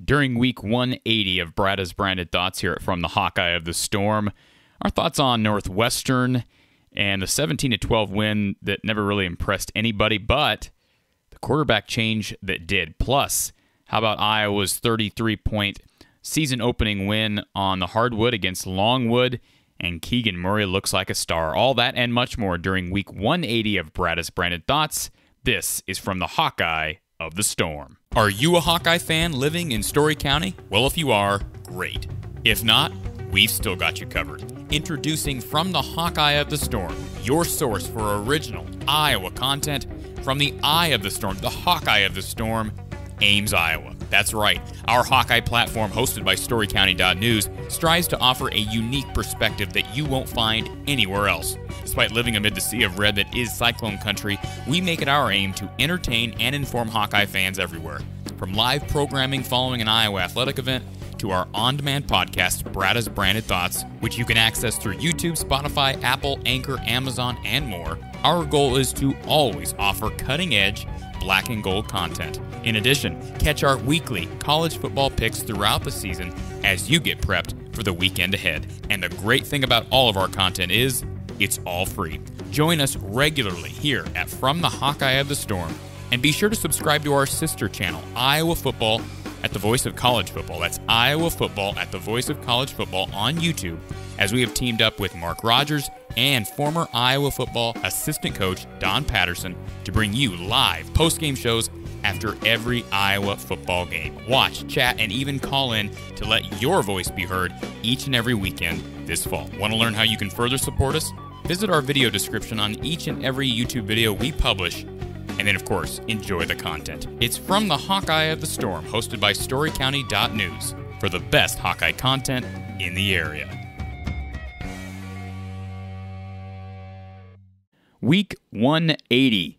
During week 180 of Brada's Branded Thoughts here From the Hawkeye of the Storm, our thoughts on Northwestern and the 17-12 win that never really impressed anybody, but the quarterback change that did. Plus, how about Iowa's 33-point season-opening win on the hardwood against Longwood, and Keegan Murray looks like a star. All that and much more during week 180 of Brada's Branded Thoughts. This is From the Hawkeye of the Storm. Are you a Hawkeye fan living in Story County? Well, if you are, great. If not, we've still got you covered. Introducing From the Hawkeye of the Storm, your source for original Iowa content from the Eye of the Storm, the Hawkeye of the Storm, Ames, Iowa. That's right. Our Hawkeye platform, hosted by StoryCounty.News, strives to offer a unique perspective that you won't find anywhere else. Despite living amid the sea of red that is Cyclone Country, we make it our aim to entertain and inform Hawkeye fans everywhere. From live programming following an Iowa athletic event to our on-demand podcast, Brada's Branded Thoughts, which you can access through YouTube, Spotify, Apple, Anchor, Amazon, and more, our goal is to always offer cutting-edge black and gold content. In addition, catch our weekly college football picks throughout the season as you get prepped for the weekend ahead. And the great thing about all of our content is it's all free. Join us regularly here at From the Hawkeye of the Storm, and be sure to subscribe to our sister channel, Iowa Football at the Voice of College Football. That's Iowa Football at the Voice of College Football on YouTube, as we have teamed up with Mark Rogers and former Iowa football assistant coach Don Patterson to bring you live post-game shows after every Iowa football game. Watch, chat, and even call in to let your voice be heard each and every weekend this fall. Want to learn how you can further support us? Visit our video description on each and every YouTube video we publish, and then, of course, enjoy the content. It's From the Hawkeye of the Storm, hosted by StoryCounty.News, for the best Hawkeye content in the area. Week 180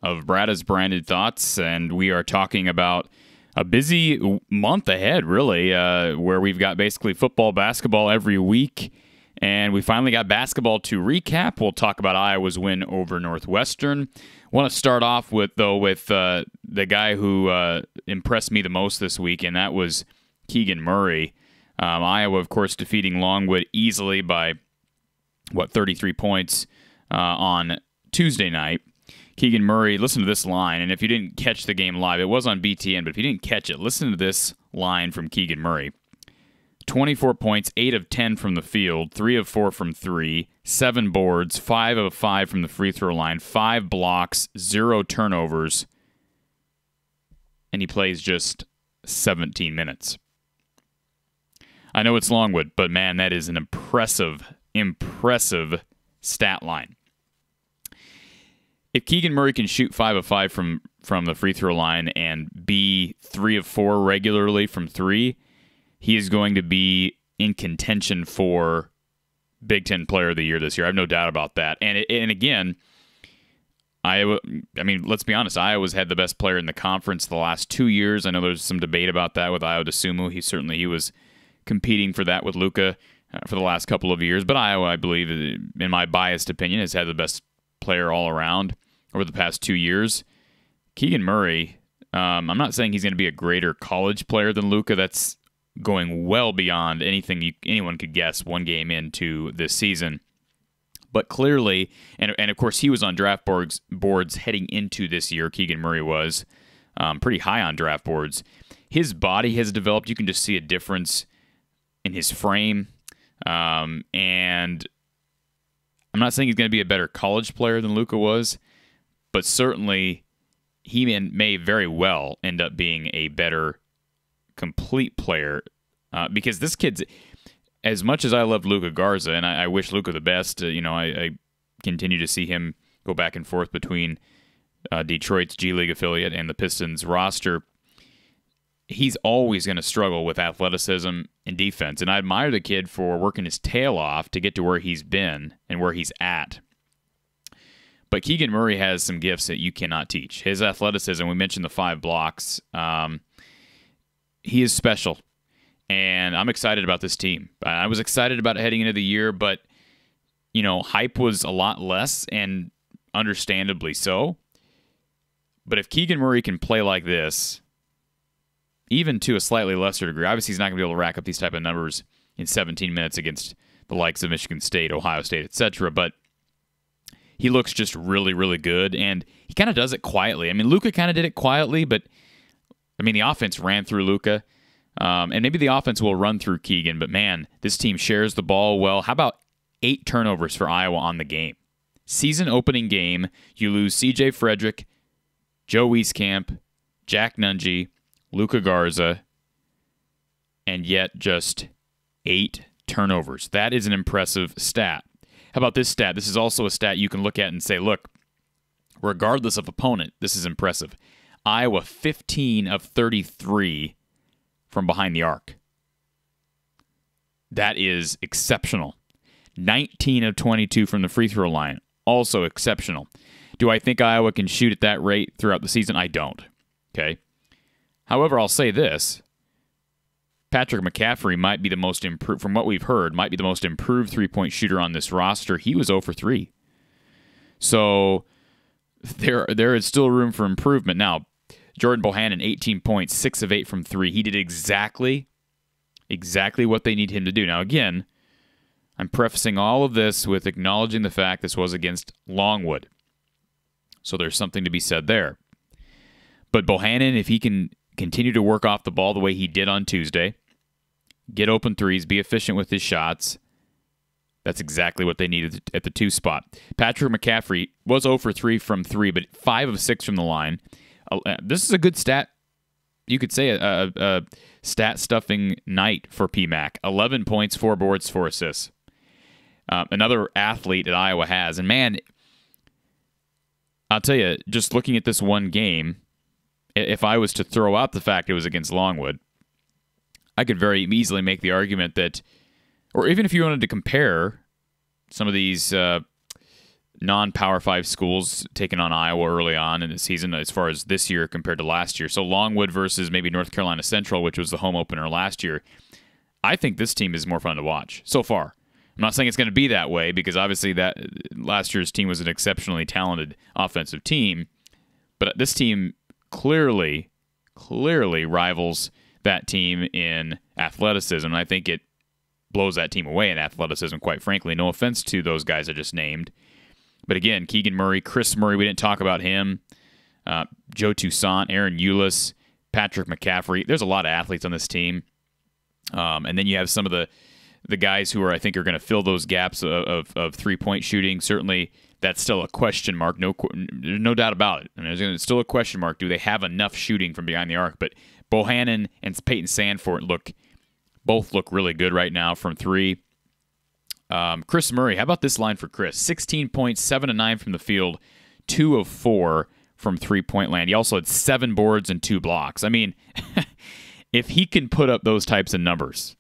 of Brada's Branded Thoughts, and we are talking about a busy month ahead, really, where we've got basically football, basketball every week, and we finally got basketball to recap. We'll talk about Iowa's win over Northwestern. I want to start off with the guy who impressed me the most this week, and that was Keegan Murray. Iowa, of course, defeating Longwood easily by, 33 points on Tuesday night. Keegan Murray, listen to this line, and if you didn't catch the game live, it was on BTN, but if you didn't catch it, listen to this line from Keegan Murray. 24 points, 8 of 10 from the field, 3 of 4 from 3, 7 boards, 5 of 5 from the free throw line, 5 blocks, 0 turnovers, and he plays just 17 minutes. I know it's Longwood, but man, that is an impressive stat line. If Keegan Murray can shoot 5 of 5 from the free throw line and be 3 of 4 regularly from 3, he is going to be in contention for Big Ten Player of the Year this year. I have no doubt about that. And again, Iowa, let's be honest, Iowa's had the best player in the conference the last 2 years. I know there's some debate about that with Io DeSumo. He was competing for that with Luka for the last couple of years. But Iowa, I believe, in my biased opinion, has had the best player all around over the past 2 years. Keegan Murray, I'm not saying he's going to be a greater college player than Luka. That's going well beyond anything anyone could guess one game into this season. But clearly, and of course he was on draft boards heading into this year, Keegan Murray was pretty high on draft boards. His body has developed. You can just see a difference in his frame. And I'm not saying he's going to be a better college player than Luka was, but certainly he may very well end up being a better complete player, because this kid's, as much as I love Luka Garza, and I wish Luka the best, I continue to see him go back and forth between Detroit's G League affiliate and the Pistons roster. He's always going to struggle with athleticism and defense, and I admire the kid for working his tail off to get to where he's been and where he's at. But Keegan Murray has some gifts that you cannot teach. His athleticism, we mentioned the 5 blocks, he is special, and I'm excited about this team. I was excited about it heading into the year, but, hype was a lot less, and understandably so. But if Keegan Murray can play like this, even to a slightly lesser degree. Obviously, he's not going to be able to rack up these type of numbers in 17 minutes against the likes of Michigan State, Ohio State, etc. But he looks just really, really good, and he kind of does it quietly. I mean, Luka kind of did it quietly, but I mean, the offense ran through Luka, and maybe the offense will run through Keegan, but man, this team shares the ball well. How about 8 turnovers for Iowa on the game? Season opening game, you lose C.J. Frederick, Joe Wieskamp, Jack Nunge, Luka Garza, and yet just 8 turnovers. That is an impressive stat. How about this stat? This is also a stat you can look at and say, look, regardless of opponent, this is impressive. Iowa 15 of 33 from behind the arc. That is exceptional. 19 of 22 from the free throw line. Also exceptional. Do I think Iowa can shoot at that rate throughout the season? I don't. Okay. However, I'll say this. Patrick McCaffrey might be the most improved, from what we've heard, might be the most improved three-point shooter on this roster. He was 0 for 3. So there is still room for improvement. Now, Jordan Bohannon, 18 points, 6 of 8 from 3. He did exactly what they need him to do. Now, again, I'm prefacing all of this with acknowledging the fact this was against Longwood. So there's something to be said there. But Bohannon, if he can continue to work off the ball the way he did on Tuesday, get open threes, be efficient with his shots, that's exactly what they needed at the 2 spot. Patrick McCaffrey was 0 for 3 from 3, but 5 of 6 from the line. This is a good stat. You could say a stat-stuffing night for PMAC. 11 points, 4 boards, 4 assists. Another athlete that Iowa has. And, man, I'll tell you, just looking at this one game, if I was to throw out the fact it was against Longwood, I could very easily make the argument that, or even if you wanted to compare some of these non-Power 5 schools taking on Iowa early on in the season as far as this year compared to last year. So Longwood versus maybe North Carolina Central, which was the home opener last year. I think this team is more fun to watch so far. I'm not saying it's going to be that way because obviously that last year's team was an exceptionally talented offensive team, but this team clearly rivals that team in athleticism. And I think it blows that team away in athleticism, quite frankly. No offense to those guys I just named. But again, Keegan Murray, Chris Murray, we didn't talk about him. Joe Toussaint, Aaron Eulis, Patrick McCaffrey. There's a lot of athletes on this team. And then you have some of the guys who I think are going to fill those gaps of three-point shooting. Certainly, that's still a question mark. No doubt about it. I mean, it's still a question mark. Do they have enough shooting from behind the arc? But Bohannon and Peyton Sandfort both look really good right now from 3. Chris Murray, how about this line for Chris? 16 points, 7 of 9 from the field, 2 of 4 from three-point land. He also had 7 boards and 2 blocks. I mean, if he can put up those types of numbers,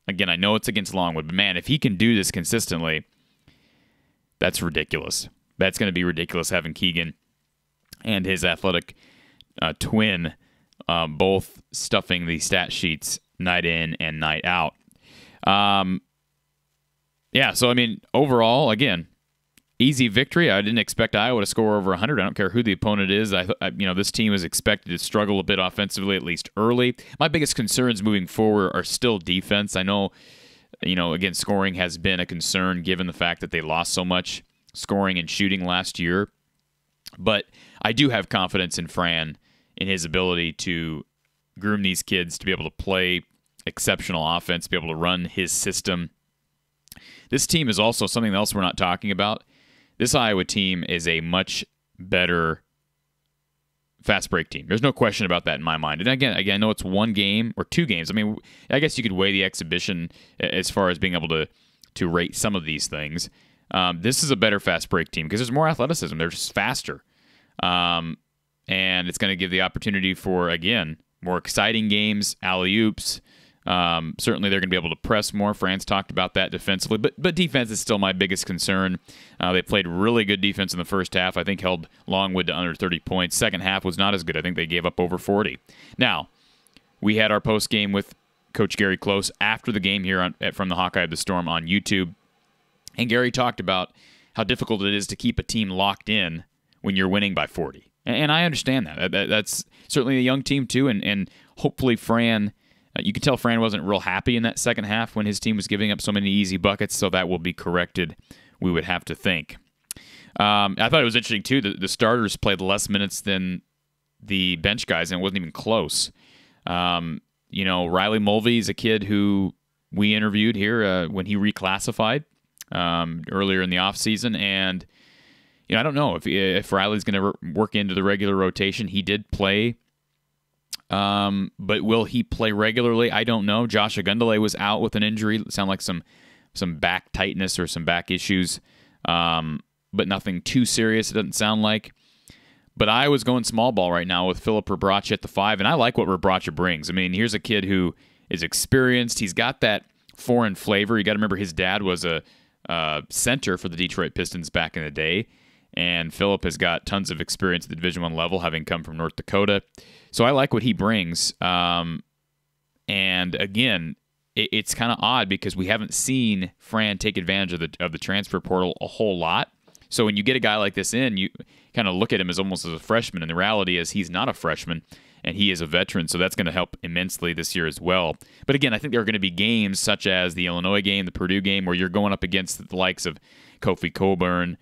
again, I know it's against Longwood, but man, if he can do this consistently, that's ridiculous. That's going to be ridiculous having Keegan and his athletic twin both stuffing the stat sheets night in and night out. Yeah, so I mean, overall, again, easy victory. I didn't expect Iowa to score over 100. I don't care who the opponent is. This team is expected to struggle a bit offensively, at least early. My biggest concerns moving forward are still defense. I know, again, scoring has been a concern given the fact that they lost so much scoring and shooting last year. But I do have confidence in Fran in his ability to groom these kids to be able to play exceptional offense, be able to run his system. This team is also something else we're not talking about. This Iowa team is a much better fast break team. There's no question about that in my mind. And again, I know it's 1 game or 2 games. I mean, I guess you could weigh the exhibition as far as being able to rate some of these things. This is a better fast break team because there's more athleticism. They're just faster. And it's going to give the opportunity for, again, more exciting games, alley-oops. Certainly they're going to be able to press more. Fran's talked about that defensively, but defense is still my biggest concern. They played really good defense in the first half. I think held Longwood to under 30 points. Second half was not as good. I think they gave up over 40. Now, we had our post game with Coach Gary Close after the game here from the Hawkeye of the Storm on YouTube, and Gary talked about how difficult it is to keep a team locked in when you're winning by 40. And I understand that. That's certainly a young team too, and hopefully Fran, you could tell Fran wasn't real happy in that second half when his team was giving up so many easy buckets, so that will be corrected, we would have to think. I thought it was interesting too that the starters played less minutes than the bench guys, and it wasn't even close. Riley Mulvey is a kid who we interviewed here when he reclassified earlier in the offseason, and I don't know if Riley's going to work into the regular rotation. He did play, but will he play regularly? I don't know. Josh Agundale was out with an injury. It sounded like some back tightness or some back issues, but nothing too serious, it doesn't sound like. But I was going small ball right now with Filip Rebraca at the 5, and I like what Rebraca brings. I mean, here's a kid who is experienced. He's got that foreign flavor. You got to remember his dad was a center for the Detroit Pistons back in the day. And Philip has got tons of experience at the Division I level, having come from North Dakota. So I like what he brings. And again, it's kind of odd because we haven't seen Fran take advantage of the transfer portal a whole lot. So when you get a guy like this in, you kind of look at him as almost as a freshman. And the reality is he's not a freshman, and he is a veteran. So that's going to help immensely this year as well. But again, I think there are going to be games such as the Illinois game, the Purdue game, where you're going up against the likes of Kofi Coburn,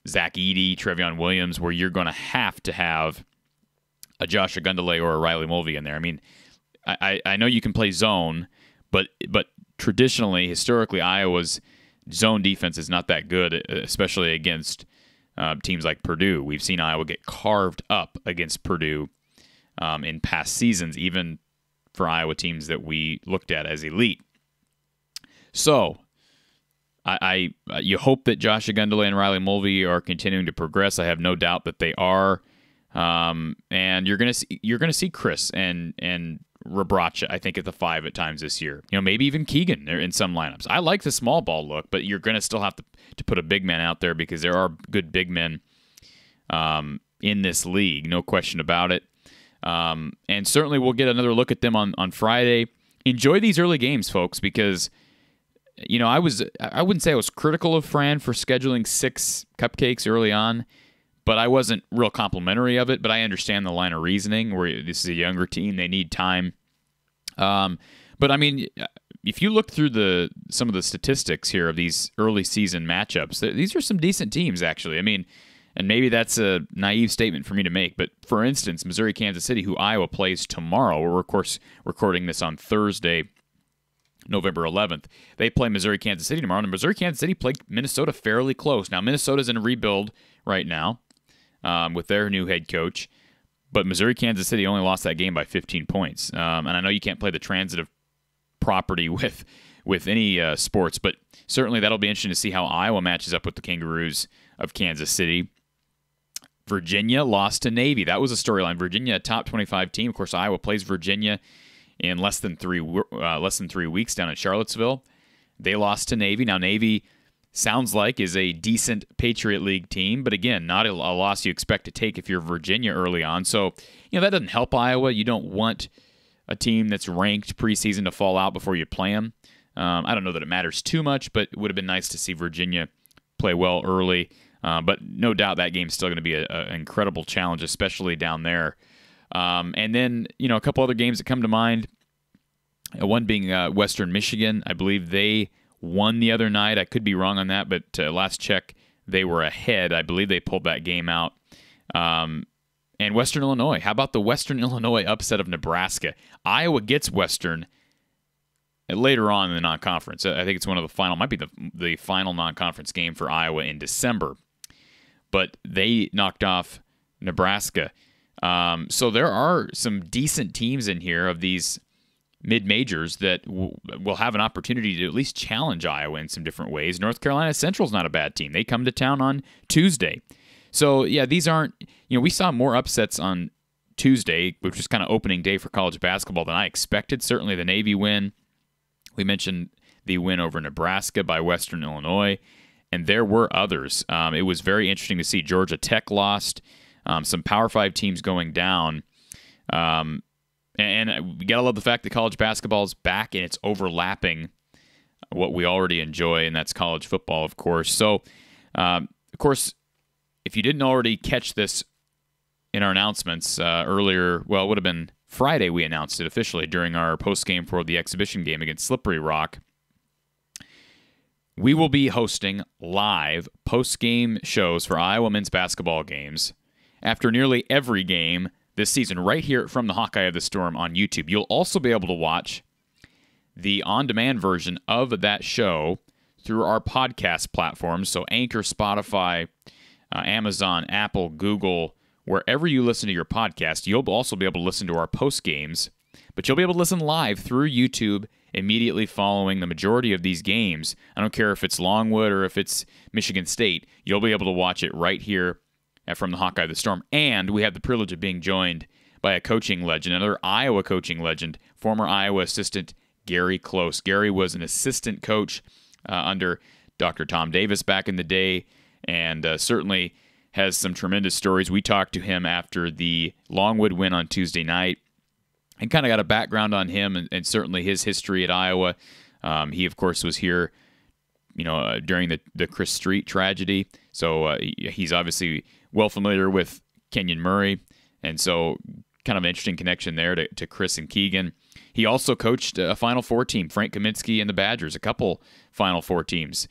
Zach Edey, Trevion Williams, where you're going to have a Josh Agundale or a Riley Mulvey in there. I mean, I know you can play zone, but traditionally, historically, Iowa's zone defense is not that good, especially against teams like Purdue. We've seen Iowa get carved up against Purdue in past seasons, even for Iowa teams that we looked at as elite. So you hope that Josh Agundale and Riley Mulvey are continuing to progress. I have no doubt that they are, and you're gonna see Chris and Rebraca, I think, at the 5 at times this year. Maybe even Keegan in some lineups. I like the small ball look, but you're gonna still have to put a big man out there because there are good big men in this league, no question about it. And certainly we'll get another look at them on Friday. Enjoy these early games, folks, because I wouldn't say I was critical of Fran for scheduling 6 cupcakes early on, but I wasn't real complimentary of it. But I understand the line of reasoning where this is a younger team. They need time. But I mean, if you look through some of the statistics here of these early season matchups, these are some decent teams, actually. I mean, and maybe that's a naive statement for me to make, but for instance, Missouri-Kansas City, who Iowa plays tomorrow, we're of course recording this on Thursday, November 11th. They play Missouri-Kansas City tomorrow, and Missouri-Kansas City played Minnesota fairly close. Now, Minnesota's in a rebuild right now with their new head coach, but Missouri-Kansas City only lost that game by 15 points. And I know you can't play the transitive property with any sports, but certainly that'll be interesting to see how Iowa matches up with the Kangaroos of Kansas City. Virginia lost to Navy. That was a storyline. Virginia, a top 25 team. Of course, Iowa plays Virginia in less than 3 weeks down in Charlottesville. They lost to Navy. Now, Navy sounds like is a decent Patriot League team, but again, not a loss you expect to take if you're Virginia early on. So, that doesn't help Iowa. You don't want a team that's ranked preseason to fall out before you play them. I don't know that it matters too much, but it would have been nice to see Virginia play well early. But no doubt that game's still going to be an incredible challenge, especially down there. And then, a couple other games that come to mind, one being Western Michigan. I believe they won the other night. I could be wrong on that, but last check, they were ahead. I believe they pulled that game out. And Western Illinois. How about the Western Illinois upset of Nebraska? Iowa gets Western later on in the non-conference. I think it's one of the final, might be the final non-conference game for Iowa in December. But they knocked off Nebraska. So there are some decent teams in here of these mid-majors that will have an opportunity to at least challenge Iowa in some different ways. North Carolina Central's not a bad team. They come to town on Tuesday. So, yeah, these aren't, we saw more upsets on Tuesday, which was kind of opening day for college basketball than I expected. Certainly the Navy win. We mentioned the win over Nebraska by Western Illinois, and there were others. It was very interesting to see Georgia Tech lost, some Power 5 teams going down. And we got to love the fact that college basketball is back and it's overlapping what we already enjoy, and that's college football, of course. So, of course, if you didn't already catch this in our announcements earlier, well, it would have been Friday we announced it officially during our post-game for the exhibition game against Slippery Rock. We will be hosting live post-game shows for Iowa men's basketball games after nearly every game this season right here from the Hawkeye of the Storm on YouTube. You'll also be able to watch the on-demand version of that show through our podcast platforms, so Anchor, Spotify, Amazon, Apple, Google, wherever you listen to your podcast. You'll also be able to listen to our post games, but you'll be able to listen live through YouTube immediately following the majority of these games. I don't care if it's Longwood or if it's Michigan State. You'll be able to watch it right here from the Hawkeye of the Storm. And we have the privilege of being joined by a coaching legend, another Iowa coaching legend, former Iowa assistant Gary Close. Gary was an assistant coach under Dr. Tom Davis back in the day, and certainly has some tremendous stories. We talked to him after the Longwood win on Tuesday night and kind of got a background on him and certainly his history at Iowa. He, of course, was here during the Chris Street tragedy, so he's obviously well familiar with Kenyon Murray, and so kind of an interesting connection there to Chris and Keegan. He also coached a Final Four team, Frank Kaminsky and the Badgers, a couple Final Four teams.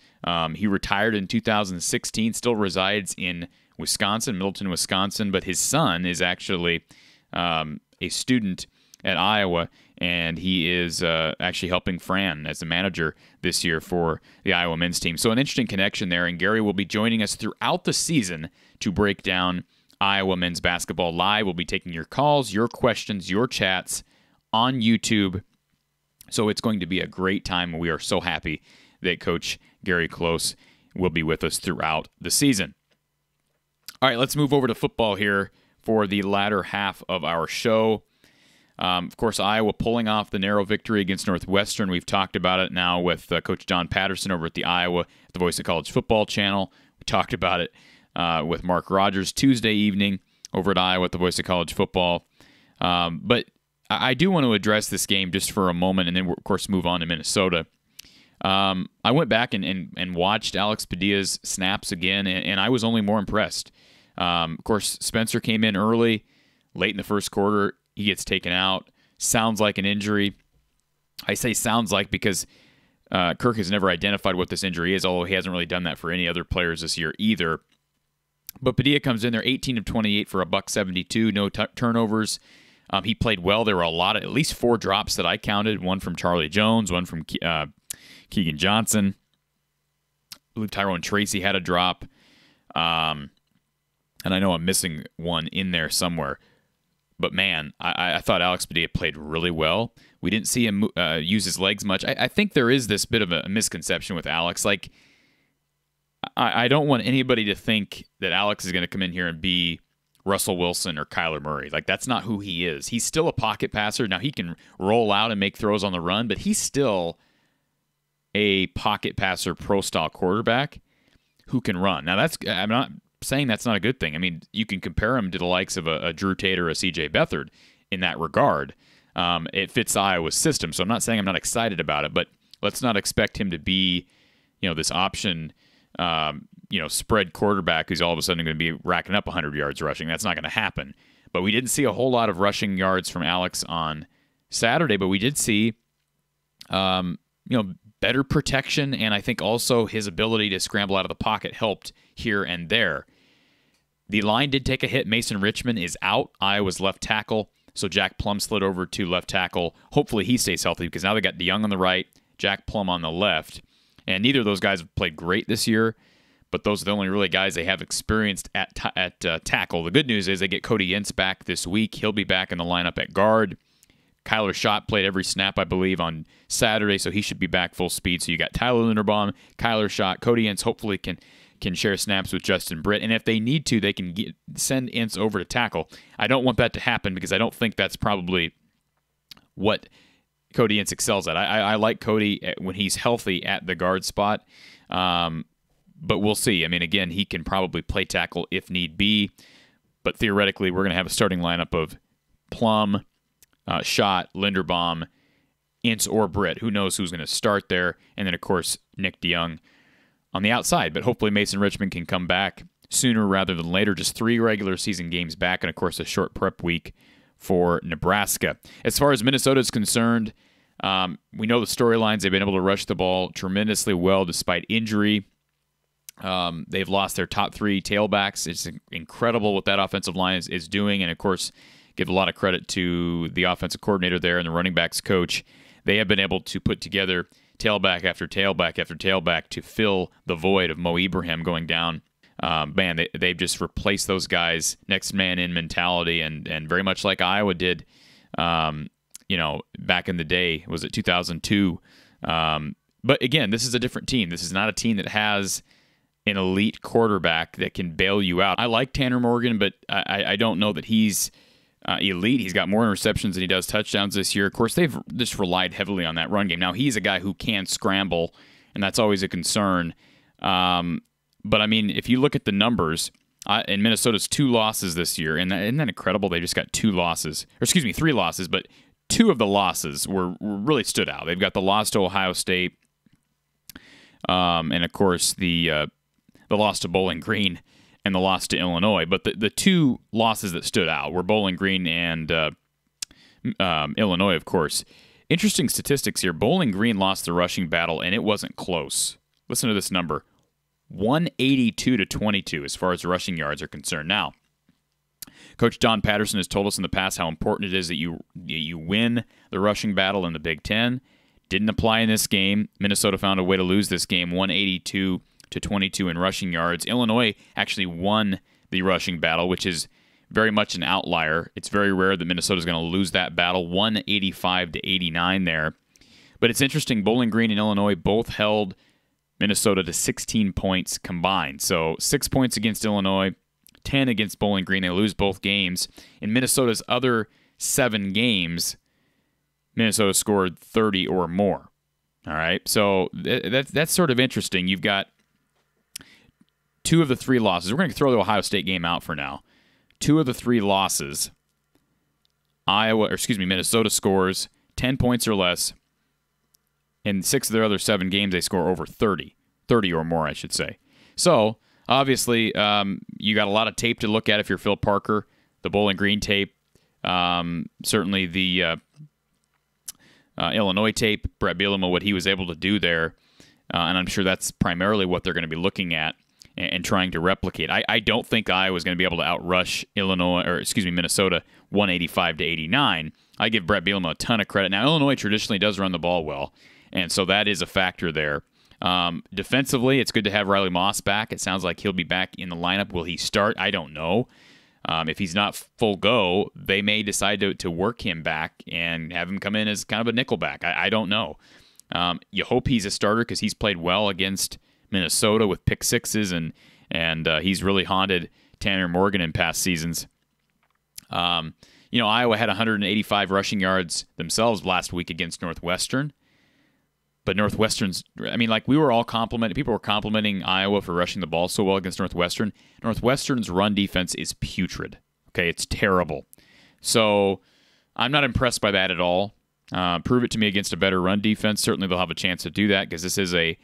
He retired in 2016, still resides in Wisconsin, Middleton, Wisconsin, but his son is actually a student at Iowa, and he is actually helping Fran as the manager this year for the Iowa men's team. So an interesting connection there, and Gary will be joining us throughout the season to break down Iowa men's basketball live. We'll be taking your calls, your questions, your chats on YouTube. So it's going to be a great time. We are so happy that Coach Gary Close will be with us throughout the season. All right, let's move over to football here for the latter half of our show. Of course, Iowa pulling off the narrow victory against Northwestern. We've talked about it now with Coach Don Patterson over at the Voice of College Football channel. We talked about it with Mark Rogers Tuesday evening over at Iowa at the Voice of College Football. But I do want to address this game just for a moment, and then we'll, of course, move on to Minnesota. I went back and watched Alex Padilla's snaps again, and I was only more impressed. Of course, Spencer came in early, late in the first quarter. He gets taken out. Sounds like an injury. I say sounds like because Kirk has never identified what this injury is, although he hasn't really done that for any other players this year either. But Padilla comes in there 18 of 28 for $172, no turnovers. He played well. There were at least 4 drops that I counted, one from Charlie Jones, one from Keegan Johnson. I believe Tyrone Tracy had a drop. And I know I'm missing one in there somewhere. But, man, I thought Alex Padilla played really well. We didn't see him use his legs much. I think there is this bit of a misconception with Alex. Like, I don't want anybody to think that Alex is going to come in here and be Russell Wilson or Kyler Murray. Like, that's not who he is. He's still a pocket passer. Now, he can roll out and make throws on the run, but he's still a pocket passer, pro-style quarterback who can run. Now, I'm not saying that's not a good thing. I mean, you can compare him to the likes of a Drew Tate or a C.J. Beathard in that regard. It fits Iowa's system, so I'm not saying I'm not excited about it, but let's not expect him to be, this option, spread quarterback who's all of a sudden going to be racking up 100 yards rushing. That's not going to happen. But we didn't see a whole lot of rushing yards from Alex on Saturday, but we did see, better protection, and I think also his ability to scramble out of the pocket helped here and there. The line did take a hit. Mason Richmond is out, Iowa's left tackle, so Jack Plum slid over to left tackle. Hopefully he stays healthy because now they got DeYoung on the right, Jack Plum on the left, and neither of those guys have played great this year, but those are the only really guys they have experienced at tackle. The good news is they get Cody Yentz back this week. He'll be back in the lineup at guard. Kyler Schott played every snap, I believe, on Saturday, so he should be back full speed. So you got Tyler Linderbaum, Kyler Schott, Cody Ince hopefully can share snaps with Justin Britt. And if they need to, they can send Ince over to tackle. I don't want that to happen because I don't think that's probably what Cody Ince excels at. I like Cody when he's healthy at the guard spot, but we'll see. I mean, again, he can probably play tackle if need be, but theoretically we're going to have a starting lineup of Plum, Schott, Linderbaum, Ince, or Britt. Who knows who's going to start there? And then, of course, Nick DeYoung on the outside. But hopefully Mason Richmond can come back sooner rather than later. Just 3 regular season games back, and of course a short prep week for Nebraska. As far as Minnesota is concerned, we know the storylines. They've been able to rush the ball tremendously well despite injury. They've lost their top 3 tailbacks. It's incredible what that offensive line is doing, and of course give a lot of credit to the offensive coordinator there and the running backs coach. They have been able to put together tailback after tailback after tailback to fill the void of Mo Ibrahim going down. They've just replaced those guys, next man in mentality, and very much like Iowa did, back in the day. Was it 2002? But again, this is a different team. This is not a team that has an elite quarterback that can bail you out. I like Tanner Morgan, but I don't know that he's elite. He's got more interceptions than he does touchdowns this year. Of course, they've just relied heavily on that run game. Now, he's a guy who can scramble, and that's always a concern. But, I mean, if you look at the numbers, in Minnesota's 2 losses this year, and isn't that incredible? They just got 3 losses, but 2 of the losses were really stood out. They've got the loss to Ohio State, and, of course, the loss to Bowling Green and the loss to Illinois. But the 2 losses that stood out were Bowling Green and Illinois, of course. Interesting statistics here. Bowling Green lost the rushing battle, and it wasn't close. Listen to this number. 182-22 as far as rushing yards are concerned. Now, Coach Don Patterson has told us in the past how important it is that you win the rushing battle in the Big Ten. Didn't apply in this game. Minnesota found a way to lose this game, 182-22 in rushing yards. Illinois actually won the rushing battle, which is very much an outlier. It's very rare that Minnesota is going to lose that battle, 185-89 there. But it's interesting, Bowling Green and Illinois both held Minnesota to 16 points combined. So 6 points against Illinois, 10 against Bowling Green. They lose both games. In Minnesota's other 7 games, Minnesota scored 30 or more. All right, so that's sort of interesting. You've got 2 of the 3 losses. We're going to throw the Ohio State game out for now. 2 of the 3 losses, Minnesota scores 10 points or less. In 6 of their other 7 games, they score over 30 or more, I should say. So, obviously, you got a lot of tape to look at if you're Phil Parker. The Bowling Green tape, certainly the Illinois tape, Brad Bielema, what he was able to do there, and I'm sure that's primarily what they're going to be looking at and trying to replicate. I don't think Iowa's going to be able to outrush Minnesota 185-89. I give Brad Bielema a ton of credit. Now, Illinois traditionally does run the ball well, and so that is a factor there. Defensively, it's good to have Riley Moss back. It sounds like he'll be back in the lineup. Will he start? I don't know. If he's not full go, they may decide to work him back and have him come in as kind of a nickel back. I don't know. You hope he's a starter because he's played well against Minnesota with pick sixes, and he's really haunted Tanner Morgan in past seasons. Iowa had 185 rushing yards themselves last week against Northwestern. But Northwestern's, we were all people were complimenting Iowa for rushing the ball so well against Northwestern. Northwestern's run defense is putrid. Okay, it's terrible. So I'm not impressed by that at all. Prove it to me against a better run defense. Certainly they'll have a chance to do that because this is a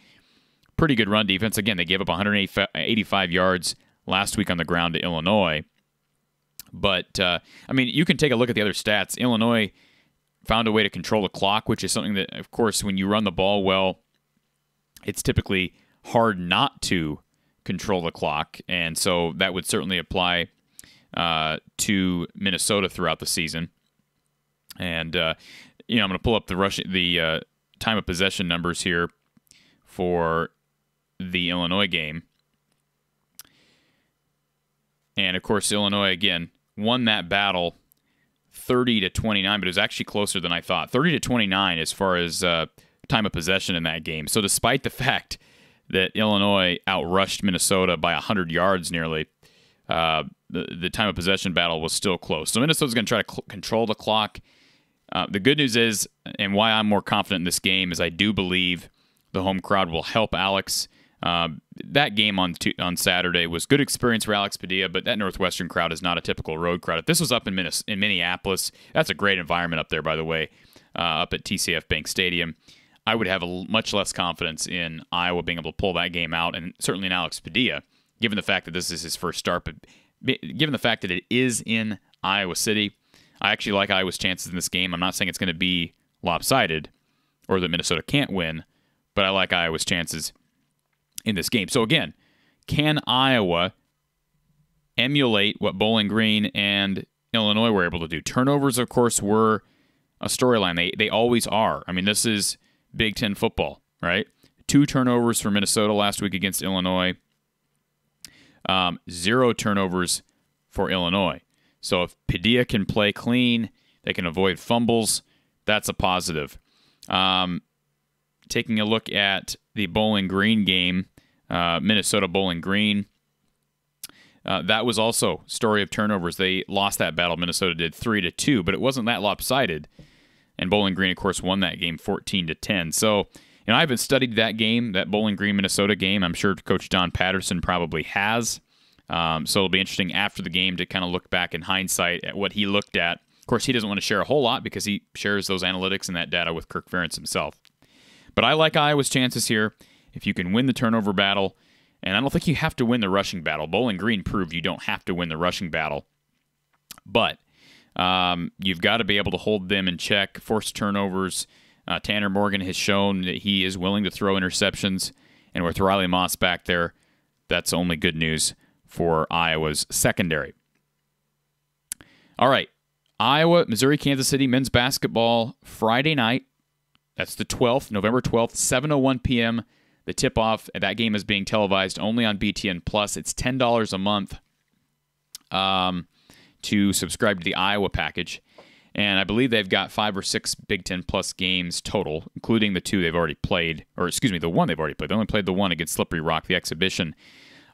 pretty good run defense. Again, they gave up 185 yards last week on the ground to Illinois. But, you can take a look at the other stats. Illinois found a way to control the clock, which is something that, of course, when you run the ball well, it's typically hard not to control the clock. And so that would certainly apply to Minnesota throughout the season. And, I'm going to pull up the time of possession numbers here for the Illinois game. And, of course, Illinois, again, won that battle 30-29, but it was actually closer than I thought. 30-29 as far as time of possession in that game. So despite the fact that Illinois outrushed Minnesota by 100 yards nearly, the time of possession battle was still close. So Minnesota's going to try to control the clock. The good news is, and why I'm more confident in this game, is I do believe the home crowd will help Alex. That game on Saturday was good experience for Alex Padilla, but that Northwestern crowd is not a typical road crowd. If this was up in Minneapolis, that's a great environment up there, by the way, up at TCF Bank Stadium. I would have much less confidence in Iowa being able to pull that game out, and certainly in Alex Padilla given the fact that this is his first start, but given the fact that it is in Iowa City, I actually like Iowa's chances in this game. I'm not saying it's going to be lopsided or that Minnesota can't win, but I like Iowa's chances in this game. So again, can Iowa emulate what Bowling Green and Illinois were able to do? Turnovers, of course, were a storyline. They always are. I mean, this is Big Ten football, right? 2 turnovers for Minnesota last week against Illinois. 0 turnovers for Illinois. So if Padilla can play clean, they can avoid fumbles, that's a positive. Taking a look at the Bowling Green game, Minnesota Bowling Green, that was also story of turnovers. They lost that battle. Minnesota did 3-2, but it wasn't that lopsided. And Bowling Green, of course, won that game 14-10. So, I haven't studied that game, that Bowling Green Minnesota game. I'm sure Coach Don Patterson probably has. So it'll be interesting after the game to kind of look back in hindsight at what he looked at. Of course, he doesn't want to share a whole lot because he shares those analytics and that data with Kirk Ferentz himself. But I like Iowa's chances here if you can win the turnover battle. And I don't think you have to win the rushing battle. Bowling Green proved you don't have to win the rushing battle. But you've got to be able to hold them in check, force turnovers. Tanner Morgan has shown that he is willing to throw interceptions. And with Riley Moss back there, that's only good news for Iowa's secondary. All right. Iowa, Missouri, Kansas City men's basketball Friday night. That's the 12th, November 12th, 7:01 p.m. The tip-off, that game is being televised only on BTN Plus. It's $10 a month to subscribe to the Iowa package. And I believe they've got 5 or 6 Big Ten Plus games total, including the 2 they've already played. Or, excuse me, the 1 they've already played. They only played the 1 against Slippery Rock, the exhibition.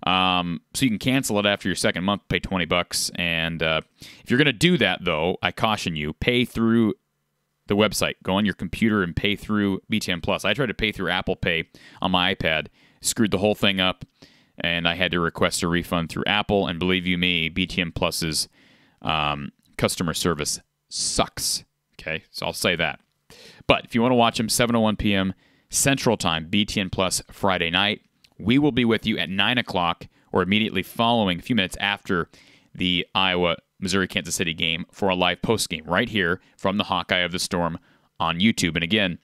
So you can cancel it after your second month, pay $20. And if you're going to do that, though, I caution you, pay through the website. Go on your computer and pay through BTN Plus. I tried to pay through Apple Pay on my iPad, screwed the whole thing up, and I had to request a refund through Apple. And believe you me, BTN Plus's customer service sucks. Okay, so I'll say that. But if you want to watch them, 7:01 p.m. Central Time, BTN Plus Friday night. We will be with you at 9 o'clock or immediately following, a few minutes after the Iowa Missouri Kansas City game for a live post game right here from the Hawkeye of the Storm on YouTube. And again,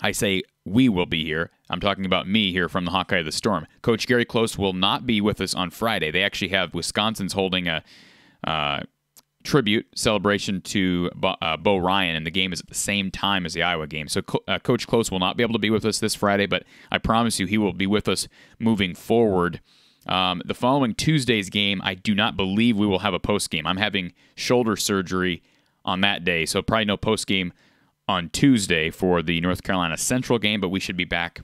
I say we will be here. I'm talking about me here from the Hawkeye of the Storm. Coach Gary Close will not be with us on Friday. They actually have Wisconsin's holding a tribute celebration to Bo Ryan, and the game is at the same time as the Iowa game. So Coach Close will not be able to be with us this Friday, but I promise you he will be with us moving forward. The following Tuesday's game, I do not believe we will have a post game. I'm having shoulder surgery on that day, so probably no post game on Tuesday for the North Carolina Central game, but we should be back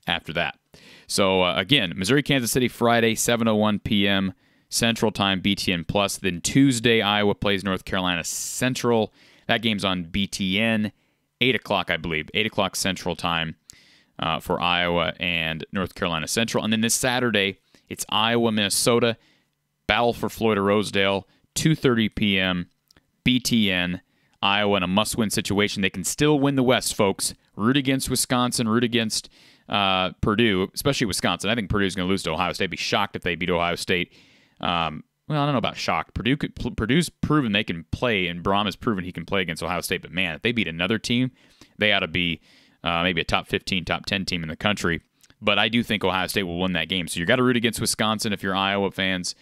after that. So again, Missouri Kansas City Friday, 7:01 p.m. Central Time, BTN Plus. Then Tuesday, Iowa plays North Carolina Central. That game's on BTN, 8 o'clock, I believe, 8 o'clock Central Time for Iowa and North Carolina Central. And then this Saturday, it's Iowa, Minnesota, battle for Floyd or Rosedale, 2:30 p.m., BTN, Iowa in a must-win situation. They can still win the West, folks. Root against Wisconsin, root against Purdue, especially Wisconsin. I think Purdue's going to lose to Ohio State. I'd be shocked if they beat Ohio State. Well, I don't know about shocked. Purdue's proven they can play, and Braum has proven he can play against Ohio State. But, man, if they beat another team, they ought to be maybe a top 15, top 10 team in the country. But I do think Ohio State will win that game. So you got to root against Wisconsin if you're Iowa fans.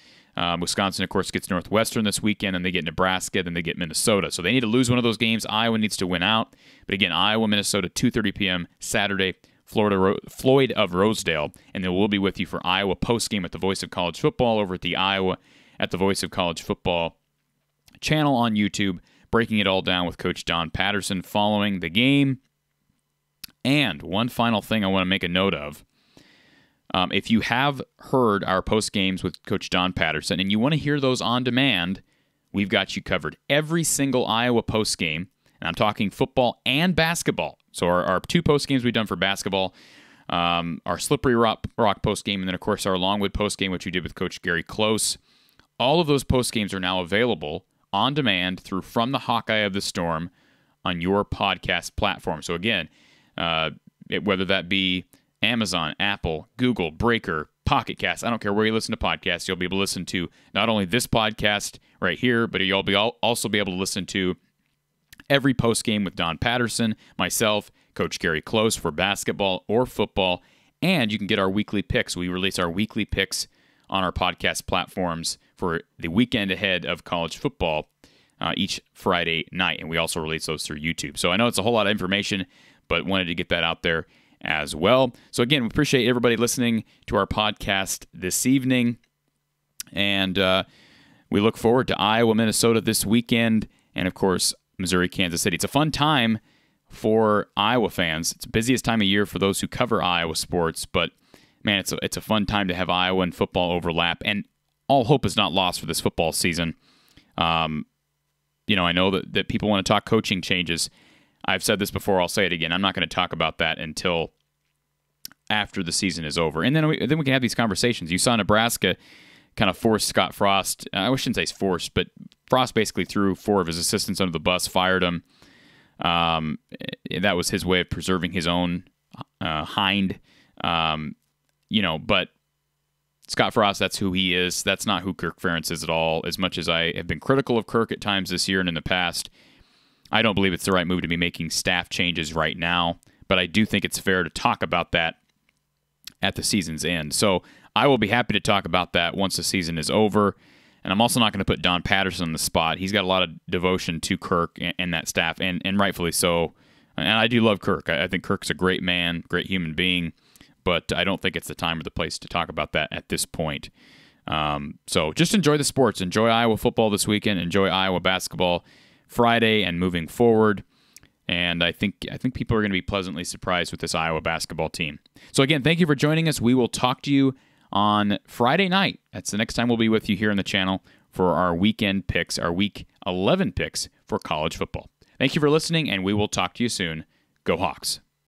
Wisconsin, of course, gets Northwestern this weekend, and they get Nebraska, then they get Minnesota. So they need to lose one of those games. Iowa needs to win out. But again, Iowa, Minnesota, 2:30 p.m. Saturday, Floyd of Rosedale. And then we'll be with you for Iowa postgame at the Voice of College Football over at the Iowa at the Voice of College Football channel on YouTube, breaking it all down with Coach Don Patterson following the game. And one final thing I want to make a note of. If you have heard our post games with Coach Don Patterson and you want to hear those on demand, we've got you covered. Every single Iowa post game, and I'm talking football and basketball. So our 2 post games we've done for basketball, our Slippery Rock post game, and then of course our Longwood post game, which we did with Coach Gary Close. All of those post games are now available on demand through From the Hawkeye of the Storm on your podcast platform. So again, whether that be Amazon, Apple, Google, Breaker, Pocket Cast. I don't care where you listen to podcasts. You'll be able to listen to not only this podcast right here, but you'll also be able to listen to every postgame with Don Patterson, myself, Coach Gary Close for basketball or football, and you can get our weekly picks. We release our weekly picks on our podcast platforms for the weekend ahead of college football each Friday night, and we also release those through YouTube. So I know it's a whole lot of information, but wanted to get that out there as well. So again, we appreciate everybody listening to our podcast this evening, and we look forward to Iowa, Minnesota this weekend, and of course, Missouri, Kansas City. It's a fun time for Iowa fans. It's the busiest time of year for those who cover Iowa sports, but man, it's a fun time to have Iowa and football overlap, and all hope is not lost for this football season. I know that people want to talk coaching changes. I've said this before, I'll say it again. I'm not going to talk about that until after the season is over. And then we can have these conversations. You saw Nebraska kind of force Scott Frost. I shouldn't say forced, but Frost basically threw 4 of his assistants under the bus, fired him. That was his way of preserving his own hind. But Scott Frost, that's who he is. That's not who Kirk Ferentz is at all. As much as I have been critical of Kirk at times this year and in the past, I don't believe it's the right move to be making staff changes right now. But I do think it's fair to talk about that at the season's end. So I will be happy to talk about that once the season is over. And I'm also not going to put Don Patterson on the spot. He's got a lot of devotion to Kirk and that staff, and rightfully so. And I do love Kirk. I think Kirk's a great man, great human being. But I don't think it's the time or the place to talk about that at this point. So just enjoy the sports. Enjoy Iowa football this weekend. Enjoy Iowa basketball Friday and moving forward. And I think people are going to be pleasantly surprised with this Iowa basketball team. So again, thank you for joining us. We will talk to you on Friday night. That's the next time we'll be with you here on the channel for our weekend picks, our Week 11 picks for college football. Thank you for listening, and we will talk to you soon. Go Hawks.